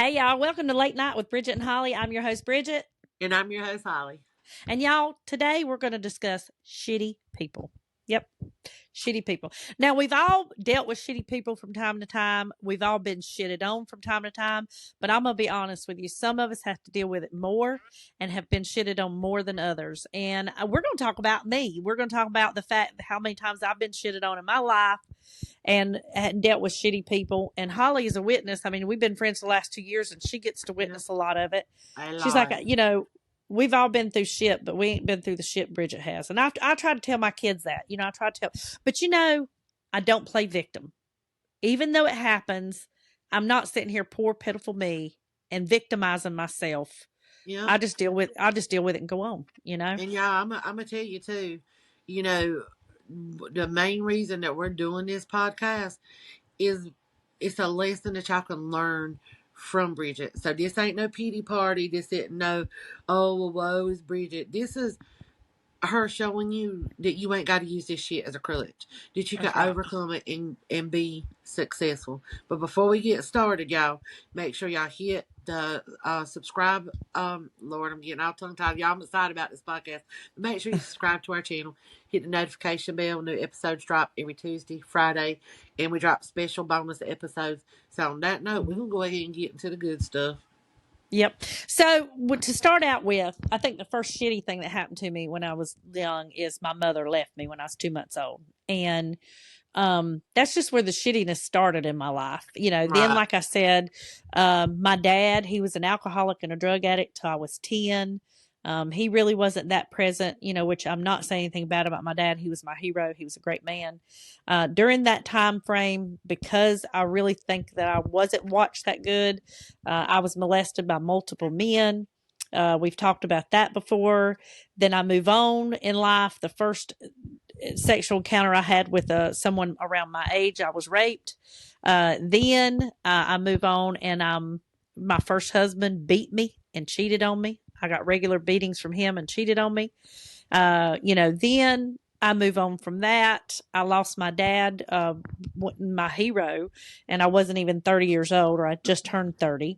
Hey, y'all. Welcome to Late Night with Bridget and Holly. I'm your host, Bridget. And I'm your host, Holly. And y'all, today we're going to discuss shitty people. Yep. Shitty people. Now, we've all dealt with shitty people from time to time. We've all been shitted on from time to time. But I'm going to be honest with you. Some of us have to deal with it more and have been shitted on more than others. And we're going to talk about me. We're going to talk about the fact how many times I've been shitted on in my life and dealt with shitty people. And Holly is a witness. I mean, we've been friends the last 2 years and she gets to witness a lot of it. She's like, we've all been through shit, but we ain't been through the shit Bridget has. And I try to tell my kids that, I try to tell, but I don't play victim. Even though it happens, I'm not sitting here, poor, pitiful me, and victimizing myself. Yeah. I just deal with it and go on, And y'all, I'm gonna tell you too, the main reason that we're doing this podcast is it's a lesson that y'all can learn from Bridget. So this ain't no pity party. This isn't no, oh, well, woe is Bridget. This is her showing you that you ain't got to use this shit as a crutch, that you can overcome it and be successful. But before we get started, y'all, make sure y'all hit the subscribe. Lord, I'm getting all tongue tied. Y'all, I'm excited about this podcast. But make sure you subscribe to our channel. Hit the notification bell. New episodes drop every Tuesday, Friday, and we drop special bonus episodes. So on that note, we're gonna go ahead and get into the good stuff. Yep. So to start out with, I think the first shitty thing that happened to me when I was young is my mother left me when I was 2 months old. And that's just where the shittiness started in my life. Then, like I said, my dad, he was an alcoholic and a drug addict till I was 10. He really wasn't that present, which I'm not saying anything bad about my dad. He was my hero. He was a great man. During that time frame, because I really think that I wasn't watched that good, I was molested by multiple men. We've talked about that before. Then I move on in life. The first sexual encounter I had with someone around my age, I was raped. Then I move on, and my first husband beat me and cheated on me. I got regular beatings from him and cheated on me. Then I move on from that. I lost my dad, my hero, and I wasn't even 30 years old, or I just turned 30.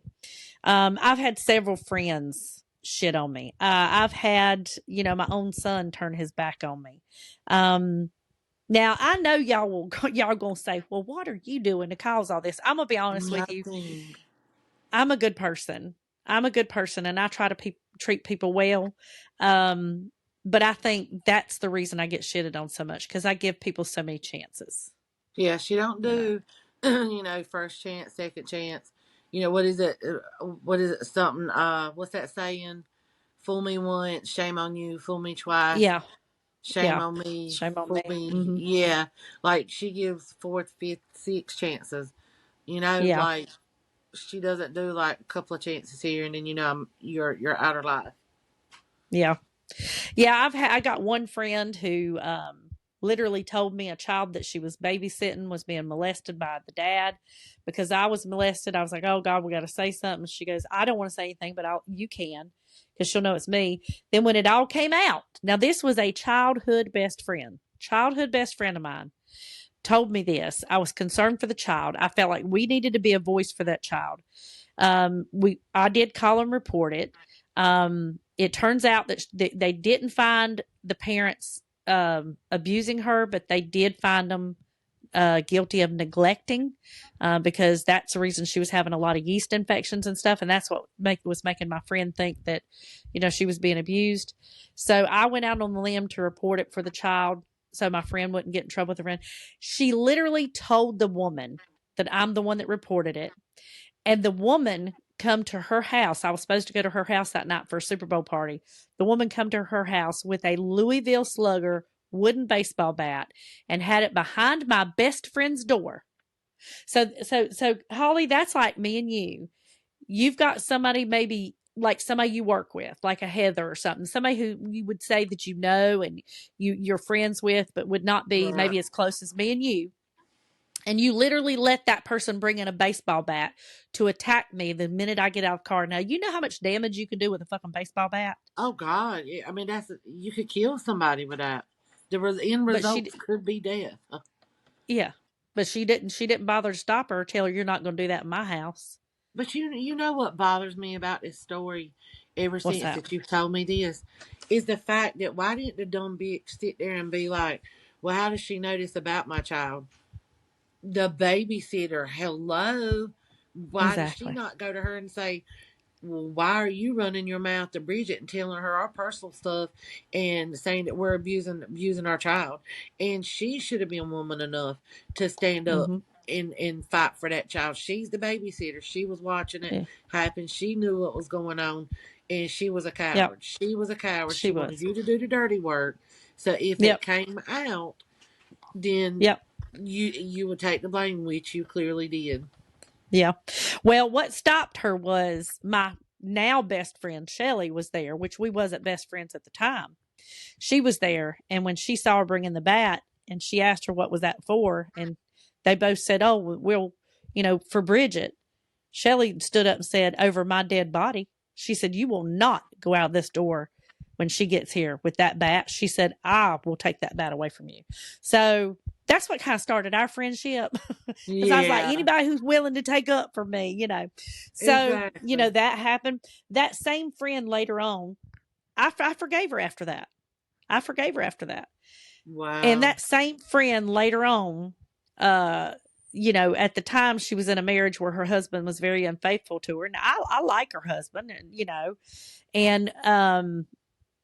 I've had several friends shit on me. I've had, my own son turn his back on me. Now I know y'all gonna say, well, what are you doing to cause all this? I'm gonna be honest with you. I'm a good person. And I try to treat people well. But I think that's the reason I get shitted on so much, because I give people so many chances. Yeah, she don't do, first chance, second chance. What is it? What is it? Something, what's that saying? Fool me once, shame on you. Fool me twice, Yeah. shame on me. Shame on Fool me. me. Mm-hmm. Yeah. Like she gives fourth, fifth, sixth chances. Yeah. Like she doesn't do like a couple of chances here and then, you're out of life. Yeah. Yeah, I got one friend who literally told me a child that she was babysitting was being molested by the dad. Because I was molested, I was like, "Oh God, we got to say something." She goes, "I don't want to say anything, but you can, because she'll know it's me." Then when it all came out, now this was a childhood best friend of mine, told me this. I was concerned for the child. I felt like we needed to be a voice for that child. I did call and report it. It turns out that they didn't find the parents abusing her, but they did find them guilty of neglecting, because that's the reason she was having a lot of yeast infections and stuff. And that's what was making my friend think that, she was being abused. So I went out on the limb to report it for the child, so my friend wouldn't get in trouble with her friend. She literally told the woman that I'm the one that reported it. And the woman come to her house. I was supposed to go to her house that night for a Super Bowl party. The woman come to her house with a Louisville Slugger wooden baseball bat and had it behind my best friend's door. So Holly, that's like me and you. You've got somebody, maybe like somebody you work with, like a Heather or something, somebody who you would say that and you're friends with, but would not be maybe as close as me and you. And you literally let that person bring in a baseball bat to attack me the minute I get out of the car. Now, you know how much damage you can do with a fucking baseball bat? Oh God. Yeah, I mean, you could kill somebody with that. The end results could be death. Yeah. But she didn't bother to stop her or tell her, "You're not going to do that in my house." But you know what bothers me about this story ever What's since that? that you've told me this is the fact that why didn't the dumb bitch sit there and be like, well, how does she know this about my child? The babysitter, hello. Why did she Exactly. not go to her and say, well, why are you running your mouth to Bridget and telling her our personal stuff and saying that we're abusing our child? And she should have been woman enough to stand up Mm-hmm. and fight for that child. She's the babysitter. She was watching it Yeah. happen. She knew what was going on, and she was a Yep. coward. She was a coward. She She wanted was. you to do the dirty work. So if it Yep. came out, then Yep. you would take the blame, which you clearly did. Yeah. Well, what stopped her was my now best friend Shelly was there, which we wasn't best friends at the time. She was there, and when she saw her bringing the bat, and she asked her what was that for, and they both said, "Oh, we'll, for Bridget." Shelly stood up and said, "Over my dead body." She said, "You will not go out this door when she gets here with that bat." She said, "I will take that bat away from you." So that's what kind of started our friendship. Because I was like, Yeah, anybody who's willing to take up for me. So, exactly. that happened. That same friend later on, I forgave her after that. I forgave her after that. And Wow. that same friend later on, uh, at the time she was in a marriage where her husband was very unfaithful to her. And I like her husband, and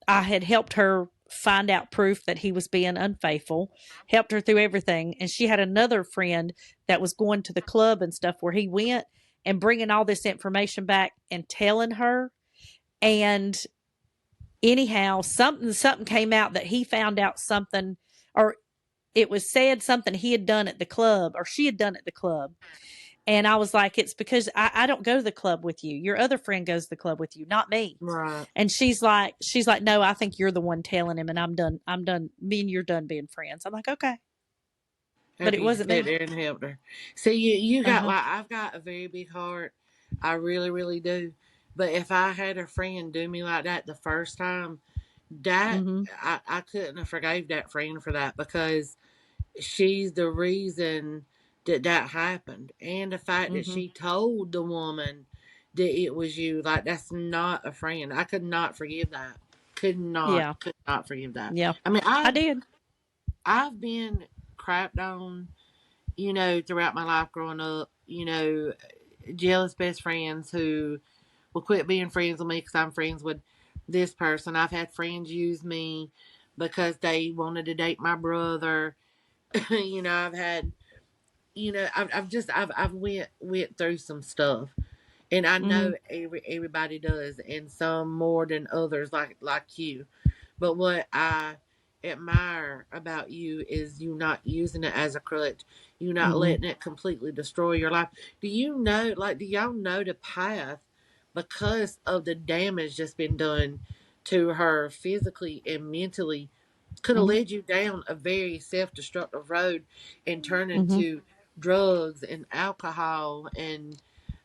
I had helped her find out proof that he was being unfaithful, helped her through everything. And she had another friend that was going to the club and stuff where he went and bringing all this information back and telling her. And anyhow, something came out that he found out something, or it was said something he had done at the club or she had done at the club. And I was like, it's because I don't go to the club with you. Your other friend goes to the club with you, not me. Right. And she's like, no, I think you're the one telling him, and I'm done. I'm done. Me and you're done being friends. I'm like, okay, but After it you wasn't sat me. there and helped her. See, you Uh got huh. like I've got a very big heart. I really, really do. But if I had a friend do me like that the first time, that Mm-hmm. I couldn't have forgave that friend for that because she's the reason that happened, and the fact that Mm-hmm. she told the woman that it was you. Like that's not a friend. I could not forgive that. Yeah. Could not forgive that. Yeah. I mean, I did. I've been crapped on, throughout my life growing up, jealous best friends who will quit being friends with me because I'm friends with this person. I've had friends use me because they wanted to date my brother. I've had, I've went through some stuff, and I Mm-hmm. know everybody does, and some more than others, like you. But what I admire about you is you not using it as a crutch. You not Mm-hmm. letting it completely destroy your life. Do y'all know the path because of the damage that's been done to her physically and mentally could have Mm-hmm. led you down a very self-destructive road and turned Mm-hmm. into drugs and alcohol and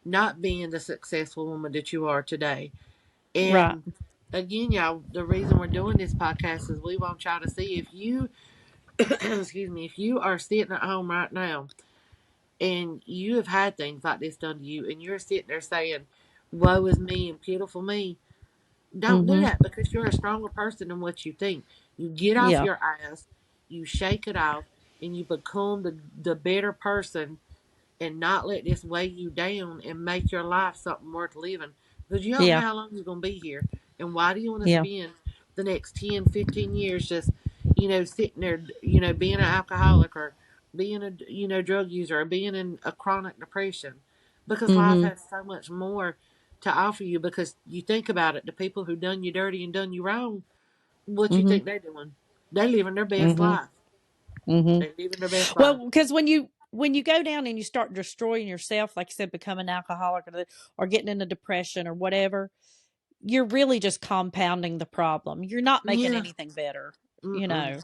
not being the successful woman that you are today. Right. And again, y'all, the reason we're doing this podcast is we want y'all to see if you, excuse me, if you are sitting at home right now and you have had things like this done to you and you're sitting there saying, woe is me and pitiful me, don't do Mm-hmm. that because you're a stronger person than what you think. You get off Yeah. your ass, you shake it off, and you become the better person and not let this weigh you down and make your life something worth living. Because you don't know Yeah. how long you're going to be here. And why do you want to Yeah. spend the next 10, 15 years just, sitting there, being an alcoholic or being a, drug user or being in a chronic depression? Because life Mm-hmm. has so much more to offer you because you think about it, the people who done you dirty and done you wrong, what you Mm-hmm. think they doing? They living their best Mm-hmm. life. Mm-hmm. They living their best life. Well, because when you go down and you start destroying yourself, like you said, becoming an alcoholic or getting into depression or whatever, you're really just compounding the problem. You're not making Yeah. anything better, you Mm-mm.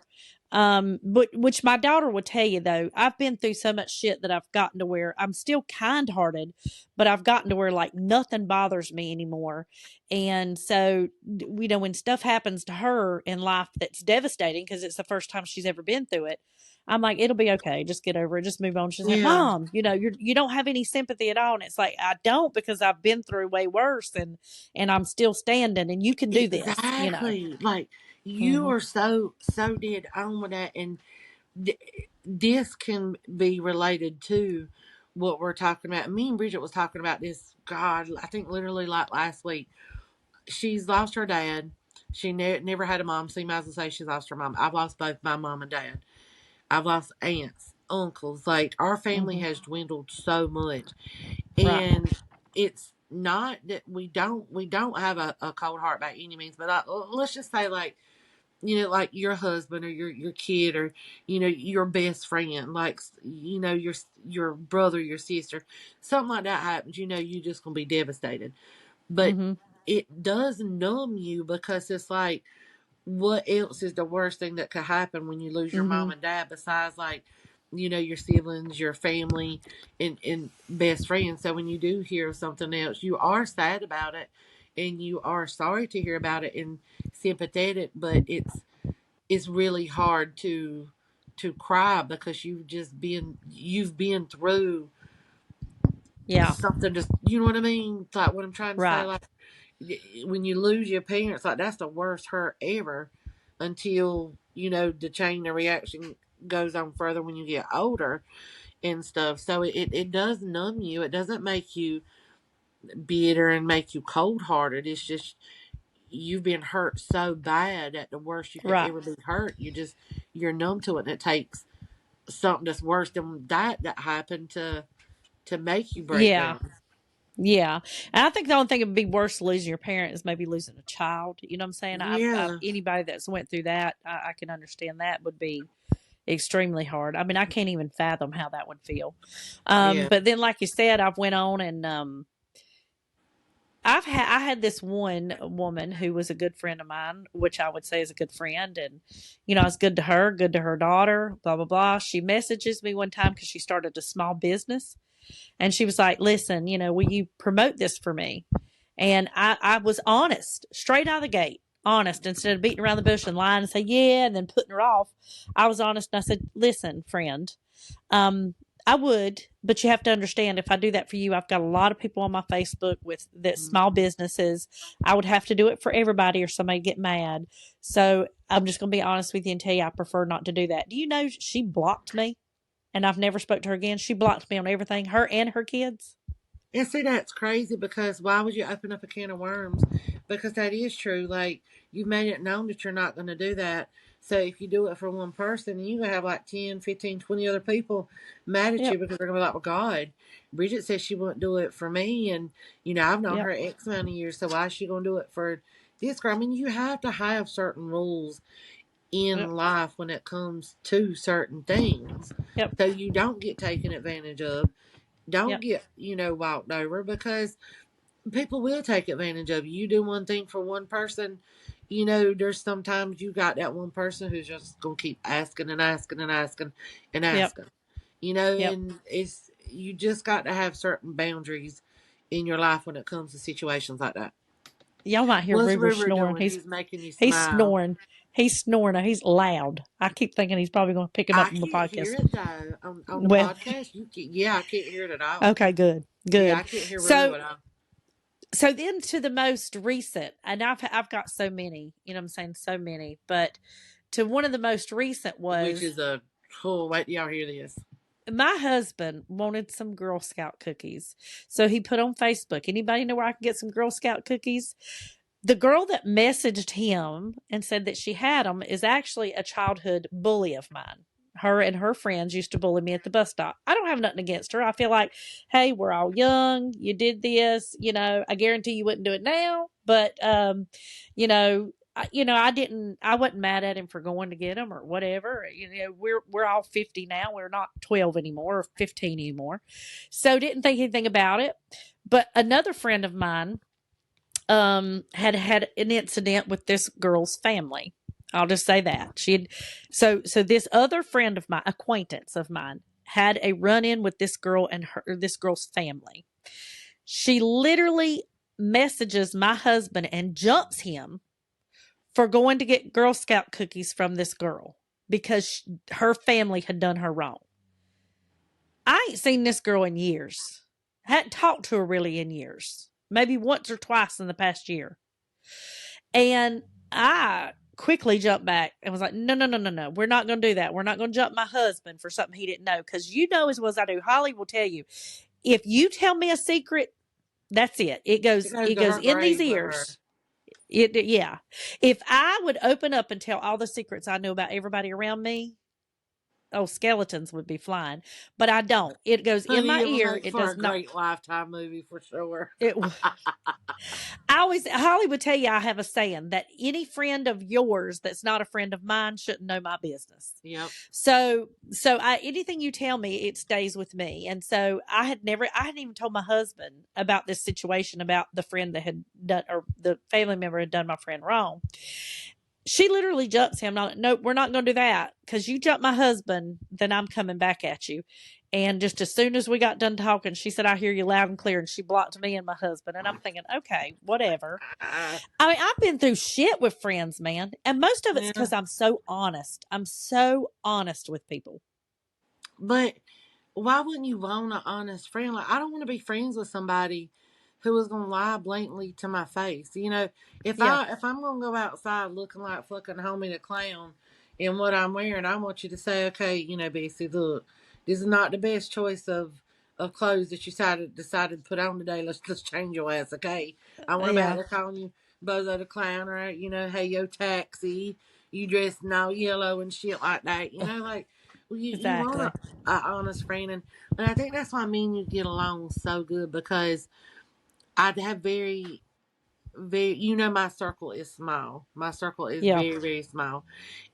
know. But which my daughter would tell you though, I've been through so much shit that I've gotten to where I'm still kind hearted, but I've gotten to where like nothing bothers me anymore. And so, when stuff happens to her in life that's devastating because it's the first time she's ever been through it, I'm like, it'll be okay. Just get over it. Just move on. She's like, Yeah, Mom, you don't have any sympathy at all. And it's like, I don't, because I've been through way worse, and I'm still standing, and you can do this. exactly. Like you Hmm. are so dead on with that, and th- this can be related to what we're talking about. Me and Bridget was talking about this. God, I think literally like last week. She's lost her dad. She never had a mom. So you might as well say she's lost her mom. I've lost both my mom and dad. I've lost aunts, uncles. Like our family Hmm. has dwindled so much, Right. and it's not that we don't have a cold heart by any means. But let's just say like like your husband or your kid or your best friend, like your brother, your sister, something like that happens. You just gonna be devastated. But Hmm. it does numb you because it's like, what else is the worst thing that could happen when you lose your Hmm. mom and dad besides like your siblings, your family, and best friends. So when you do hear something else, you are sad about it and you are sorry to hear about it and sympathetic, but it's really hard to cry because you've been through Yeah. something. Just, you know what I mean? It's like what I'm trying to say, Right. like when you lose your parents, like that's the worst hurt ever until the chain of reaction goes on further when you get older and stuff. So it does numb you. It doesn't make you bitter and make you cold hearted. It's just you've been hurt so bad at the worst you could Right. ever be hurt. You're numb to it, and it takes something that's worse than that happened to make you break Yeah. down. Yeah. And I think the only thing that would be worse than losing your parent is maybe losing a child. You know what I'm saying? I've Yeah, anybody that's went through that, I can understand that would be extremely hard. I mean, I can't even fathom how that would feel. yeah. But then, like you said, I've went on and I had this one woman who was a good friend of mine, which I would say is a good friend, and I was good to her daughter, blah blah blah. She messages me one time because she started a small business, and she was like, "Listen, will you promote this for me?" And I was honest, straight out of the gate, honest, instead of beating around the bush and lying and say yeah, and then putting her off. I was honest, and I said, "Listen, friend, um, I would, but you have to understand if I do that for you, I've got a lot of people on my Facebook with that small Mhm. businesses. I would have to do it for everybody or somebody get mad. So I'm just going to be honest with you and tell you I prefer not to do that." Do you know she blocked me and I've never spoke to her again? She blocked me on everything, her and her kids. And see, that's crazy because why would you open up a can of worms? Because that is true. Like, you've made it known that you're not going to do that. So if you do it for one person, you're going to have like 10, 15, 20 other people mad at you Yep. because they're going to be like, well, God, Bridget says she won't do it for me. And, I've known Yep. her X amount of years. So why is she going to do it for this girl? I mean, you have to have certain rules in Yep. life when it comes to certain things Yep. so you don't get taken advantage of, don't Yep. get walked over, because people will take advantage of you. You do one thing for one person, there's sometimes you got that one person who's just gonna keep asking and asking and asking and Yep. asking, Yep. and it's you just got to have certain boundaries in your life when it comes to situations like that. Y'all might hear What's River River snoring. doing? He's He's making you he's smile. snoring. He's snoring. He's loud. I keep thinking he's probably going to pick him up I on the can't hear podcast. it though on the Well, podcast. Yeah, I can't hear it at all. okay, good, Yeah, I good. can't hear River So, at all. so then to the most recent, and I've got so many. I'm saying so many, but to one of the most recent Which was is a oh wait, y'all hear this? my husband wanted some Girl Scout cookies, so he put on Facebook. Anybody know where I can get some Girl Scout cookies? The girl that messaged him and said that she had them is actually a childhood bully of mine. Her and her friends used to bully me at the bus stop. I don't have nothing against her. I feel like, hey, we're all young. You did this. I guarantee you wouldn't do it now. But, I didn't. I wasn't mad at him for going to get them or whatever. We're all 50 now. We're not 12 anymore or 15 anymore. So didn't think anything about it. But another friend of mine had an incident with this girl's family. I'll just say that she had. So this other friend of mine, acquaintance of mine, had a run in with this girl and this girl's family. She literally messages my husband and jumps him for going to get Girl Scout cookies from this girl. because her family had done her wrong. I ain't seen this girl in years. Hadn't talked to her really in years. Maybe once or twice in the past year. And I quickly jumped back and was like, no, no, no, no, no. We're not going to do that. We're not going to jump my husband for something he didn't know. Because you know as well as I do, Holly will tell you, if you tell me a secret, that's it. It It goes, goes it to goes her in these grave with her. ears. Yeah. If I would open up and tell all the secrets I know about everybody around me, oh, skeletons would be flying. But I don't. It goes in Honey, my it would ear. make It for a does not. great Lifetime movie for sure. It I always Holly would tell you I have a saying that any friend of yours that's not a friend of mine shouldn't know my business. Yep. So I anything you tell me, it stays with me. And so I hadn't even told my husband about this situation about the friend that had done or the family member had done my friend wrong. She literally jumps him. No, we're not going to do that because you jump my husband, then I'm coming back at you. And just as soon as we got done talking, she said, I hear you loud and clear. And she blocked me and my husband. And I'm thinking, okay, whatever. I mean, I've been through shit with friends, man. And most of it's Yeah. because I'm so honest. I'm so honest with people. But why wouldn't you want an honest friend? Like, I don't want to be friends with somebody who is gonna lie blatantly to my face. You know, Yeah. if I'm gonna go outside looking like fucking homie the clown in what I'm wearing, I want you to say, okay, you know, Bessie, look, this is not the best choice of clothes that you decided to put on today. Let's change your ass, okay? I want to back Yeah. there calling you Bozo the clown, or you know, hey yo taxi, you dressed in all yellow and shit like that. You know, like well, you want Exactly. a honest friend, and I think that's why me and you get along so good because I'd have very, you know, my circle is small. My circle is Yeah. very small,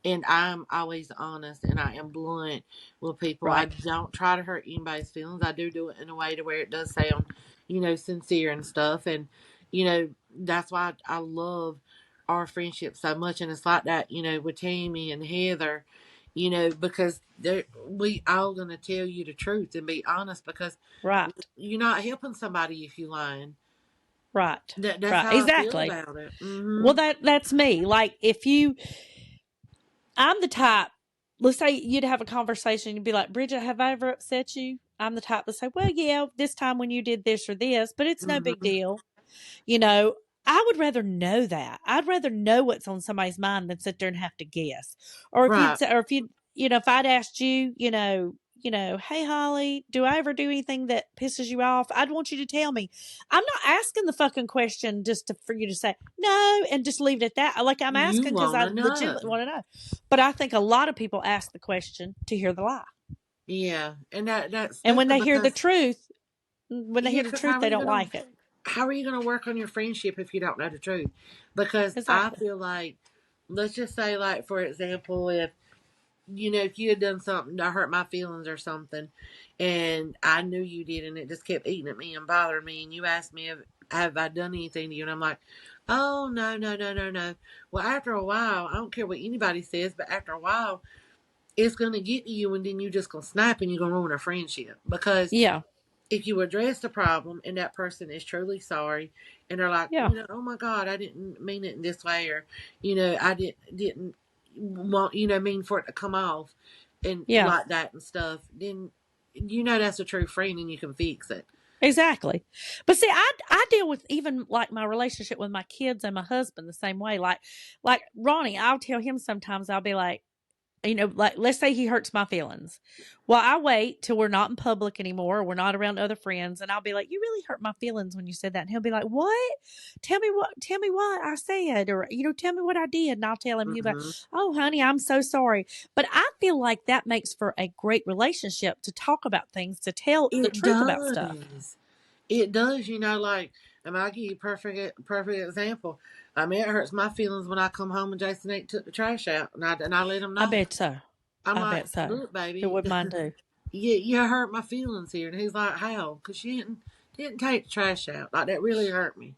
and I'm always honest and I am blunt with people. I Right. don't try to hurt anybody's feelings. I do it in a way to where it does sound, you know, sincere and stuff. And you know, that's why I love our friendship so much. And it's like that, you know, with Tammy and Heather, you know, because we all gonna tell you the truth and be honest because Right. you're not helping somebody if you lying. Right. That's Right. how I feel Exactly. about it. Well, that's me. Like if you I'm the type, let's say you'd have a conversation, you'd be like, Bridget, have I ever upset you? I'm the type to say, well, yeah, this time when you did this or this, but it's no big Mm-hmm. deal. You know, I would rather know that. I'd rather know what's on somebody's mind than sit there and have to guess. Or if Right. you know, if I'd asked you, hey Holly, do I ever do anything that pisses you off? I'd want you to tell me. I'm not asking the fucking question for you to say no and just leave it at that. Like I'm You asking because I wanna legitimately know. want to know. But I think a lot of people ask the question to hear the lie. Yeah, and that's And when stupid they hear the because truth, yeah, because they don't like it. how are you gonna work on your friendship if you don't know the truth? Because I Exactly. feel like, let's just say, like for example, if you know if you had done something to hurt my feelings or something, and I knew you did, and it just kept eating at me and bothering me, and you asked me if have I done anything to you, and I'm like, oh no no no no no. Well, after a while, I don't care what anybody says, but after a while, it's gonna get to you, and then you just gonna snap and you're gonna ruin a friendship because Yeah. if you address the problem and that person is truly sorry and they're like, Yeah. you know, oh my God, I didn't mean it in this way, or, you know, I didn't want, you know, mean for it to come off and Yeah. like that and stuff, then you know that's a true friend and you can fix it. Exactly. But see, I deal with even like my relationship with my kids and my husband the same way. Like Ronnie, I'll tell him sometimes I'll be like, like let's say he hurts my feelings. Well, I wait till we're not in public anymore, or we're not around other friends, and I'll be like, "You really hurt my feelings when you said that." And he'll be like, "What? Tell me what I said, or tell me what I did." And I'll tell him, he'll be like, Mm-hmm. "Oh, honey, I'm so sorry." But I feel like that makes for a great relationship to talk about things, to tell the It truth about stuff. does. It does, you know, like, I mean, I'll give you a perfect example. I mean, it hurts my feelings when I come home and Jason ain't took the trash out, and I let him I know. bet so. I'm I like, bet so. look, It baby, would mine too. you hurt my feelings here. And he's like, how? Because she didn't take the trash out. Like, that really hurt me.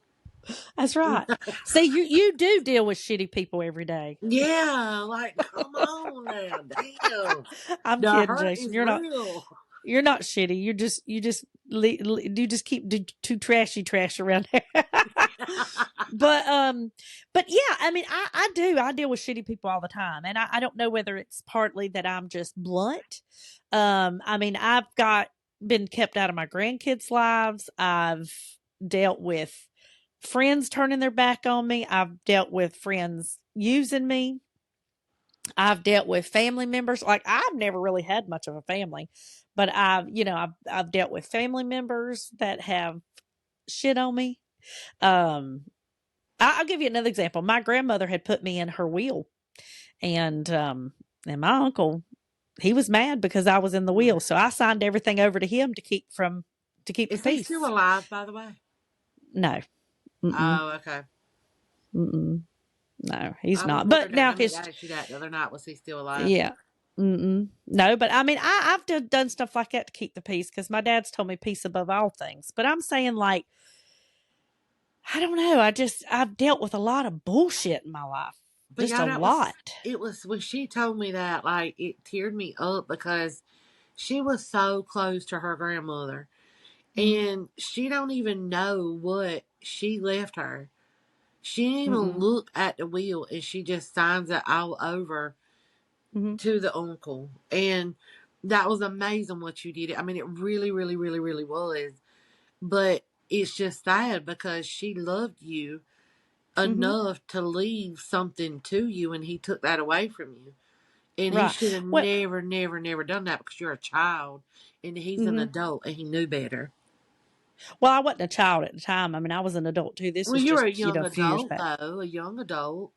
That's right. See, you do deal with shitty people every day. Yeah, like, come on now. Damn. I'm The kidding, hurt Jason. is real. You're not shitty. You just keep two trashy trash around there. But yeah, I mean, I deal with shitty people all the time, and I don't know whether it's partly that I'm just blunt. I mean, I've got been kept out of my grandkids' lives. I've dealt with friends turning their back on me. I've dealt with friends using me. I've dealt with family members. Like, I've never really had much of a family, but I've dealt with family members that have shit on me. Um, I'll give you another example. My grandmother had put me in her will, and my uncle, he was mad because I was in the Mm. will, so I signed everything over to him to keep the Is he still peace. alive, by the way? No, mm-mm, Oh, okay. mm-mm, no, he's I was not. But wondering that. now I if meant to it's ask you that the other night. Was he still alive? yeah, no. But I mean, I've done stuff like that to keep the peace because my dad's told me peace above all things. But I'm saying, like, I don't know. I've dealt with a lot of bullshit in my life, But just yeah, a that was, lot. it was when she told me that, like, it teared me up because she was so close to her grandmother. Mm-hmm. And she don't even know what she left her. She didn't even Mm-mm. look at the will, and she just signs it all over Mm-hmm. to the uncle. And that was amazing what you did. I mean, it really, really, really, really was. But it's just sad because she loved you Mm-hmm. enough to leave something to you, and he took that away from you. And he Right. should have Well, never, never, never done that because you're a child and he's an mm-hmm. adult and he knew better. Well, I wasn't a child at the time. I mean, I was an adult too. This Well, was you were a just, young a few years adult, back. though. A young adult.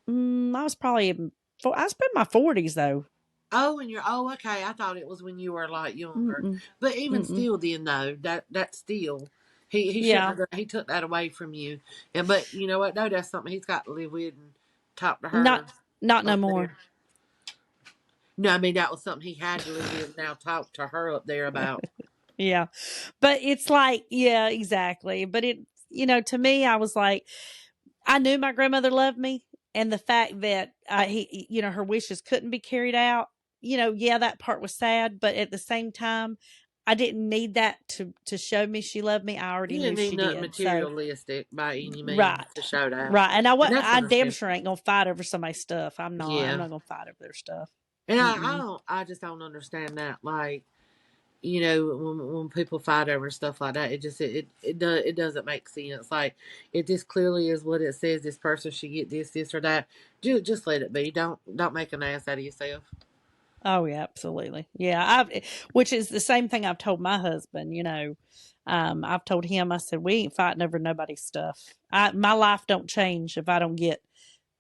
I was probably I was in my 40s though. Oh, and you're, oh, okay. I thought it was when you were like younger. Mm-mm. But even Mm-mm. still, then, though, that still, he shouldn't Yeah. have done, he took that away from you. And, but you know what? No, that's something he's got to live with and talk to Not her not no up more. there. No, I mean, that was something he had to live with and now talk to her up there about. Yeah. But it's like, yeah, exactly. But to me, I was like, I knew my grandmother loved me, and the fact that her wishes couldn't be carried out, yeah, that part was sad, but at the same time, I didn't need that to show me she loved me. I already You knew didn't need she nothing did. So, materialistic by any means to right, show that. right, and And that's I damn understandable. sure ain't gonna fight over somebody's stuff. I'm Yeah. not gonna fight over their stuff. And Mm-mm. I just don't understand that. Like, you know, when people fight over stuff like that, it doesn't make sense. Like, if this clearly is what it says, this person should get this or that. Just let it be. Don't make an ass out of yourself. Oh yeah, absolutely. Yeah, which is the same thing I've told my husband. I've told him. I said we ain't fighting over nobody's stuff. My life don't change if I don't get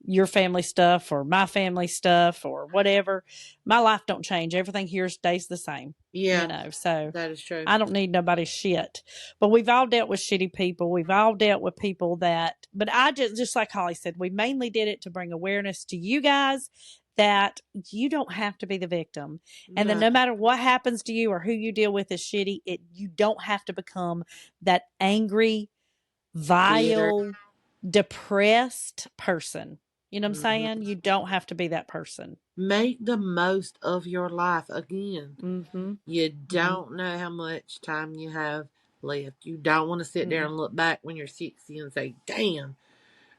your family stuff or my family stuff or whatever. My life don't change. Everything here stays the same. Yeah, So that is true. I don't need nobody's shit. But we've all dealt with shitty people. We've all dealt with people but I just like Holly said, we mainly did it to bring awareness to you guys that you don't have to be the victim. And that No, no matter what happens to you or who you deal with is shitty, you don't have to become that angry, bitter. vile, depressed person. You know what I'm saying? Hmm. You don't have to be that person. Make the most of your life again. Mm-hmm. You Mm-hmm. don't know how much time you have left. You don't want to sit there Mm-hmm. and look back when you're 60 and say, "Damn,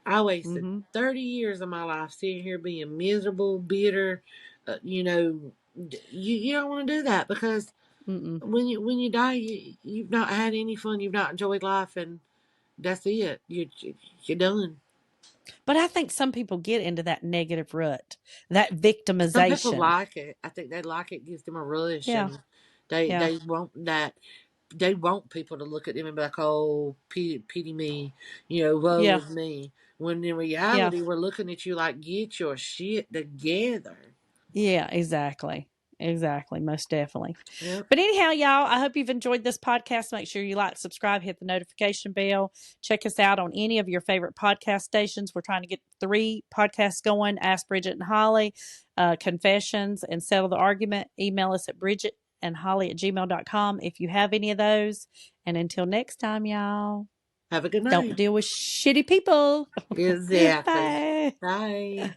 I wasted Mm-hmm. 30 years of my life sitting here being miserable, bitter." You don't want to do that because Mm-mm. when you die, you've not had any fun. You've not enjoyed life, and that's it. You're done. But I think some people get into that negative rut, that Some people victimization. like it. I think they like it. Gives them a rush, Yeah. and Yeah. they want that. They want people to look at them and be like, "Oh, pity me," woe Yeah. is me. When in Yeah. reality, we're looking at you like, "Get your shit together." Yeah. Exactly. Exactly. Most definitely. Yep. But anyhow, y'all, I hope you've enjoyed this podcast. Make sure you like, subscribe, hit the notification bell. Check us out on any of your favorite podcast stations. We're trying to get 3 podcasts going. Ask Bridget and Holly, Confessions, and Settle the Argument. Email us at bridgetandholly@gmail.com if you have any of those. And until next time, y'all, Have a good don't night. deal with shitty people. Exactly. Bye. Bye.